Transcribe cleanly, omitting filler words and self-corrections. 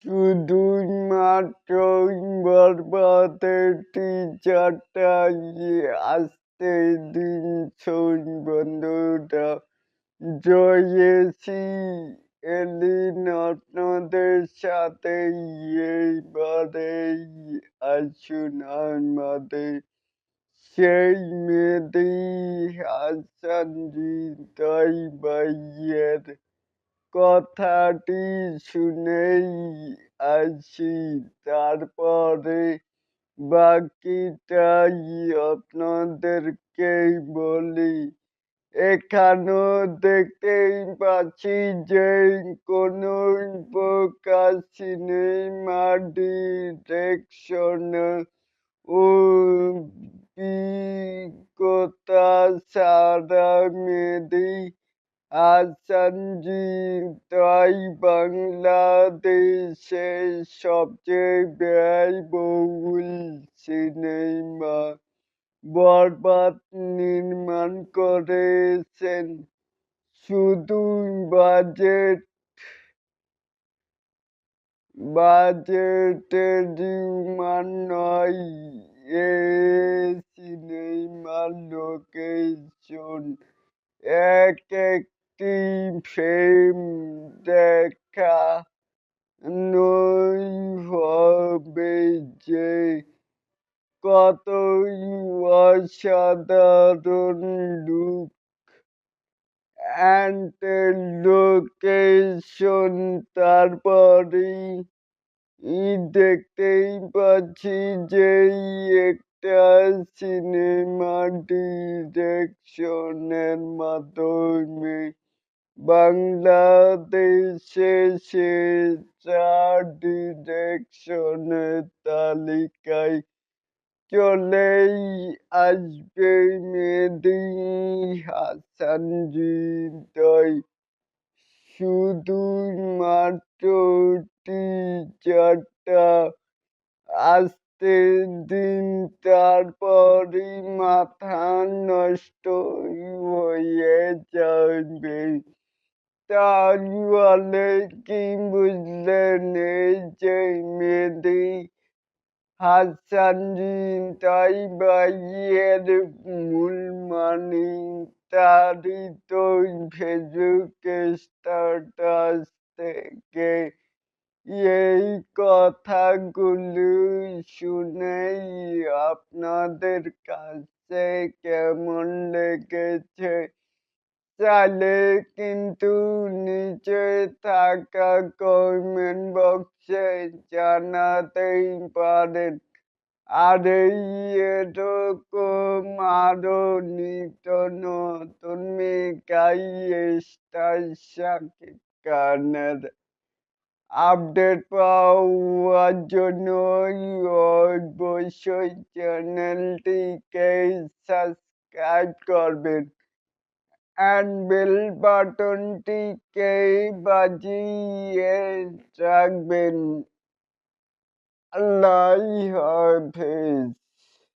শুধুই মাত্র বরবাদের টিচারটাই আসতে দিন শোন বন্ধুরা। জয়েছি এলিন আপনাদের সাথে এইবারেই আসুন আমাদের সেই মেহেদী হাসান হৃদয় ভাইয়ের কথাটি শুনেই আসি, তারপরে বাকিটাই আপনাদেরকেই বলি। এখানেও দেখতেই পাচ্ছি যে কোনো প্রকার সিনেমা ডিরেকশন ও অভিজ্ঞতা ছাড়া মেহেদী হাসান তাই বাংলাদেশের সবচেয়ে ব্যয়বহুল সিনেমা বরবাদ নির্মাণ করেছেন। শুধু বাজেট বাজেটের নয়, এ সিনেমার লোকেশন এক একটি ফ্রেম দেখানোই হবে যে কতই অসাধারণ লুক অ্যান্ড লোকেশন। তারপরেই দেখতেই পাচ্ছি যে একটা সিনেমা ডিরেকশনের মাধ্যমে বাংলাদেশে সেরা ডিরেকশনের তালিকায় চলেই আসবে মেহেদী হাসান হৃদয়। শুধুই মাত্র টিজারটা আসতে দিন, তারপরই মাথা নষ্ট হয়ে যাবে। তাহলে কি বুঝলেন? এই যে মেহেদী হাসান হৃদয় ভাইয়ের মূল মানি, তারই তো ফেসবুক স্ট্যাটাস থেকে এই কথাগুলো শুনেই আপনাদের কাছে কেমন লেগেছে চাইলে কিন্তু নিচে থাকা কমেন্ট বক্সে জানাতেই পারেন। আর এই এরকম আরো নিত্য নতুন মেগাই স্টার শাকিব খানের আপডেট পাওয়ার জন্য অবশ্যই চ্যানেলটিকে সাবস্ক্রাইব করবেন অ্যান্ড বেল বাটনটিকে বাজিয়ে রাখবেন। আল্লাহ হাফেজ।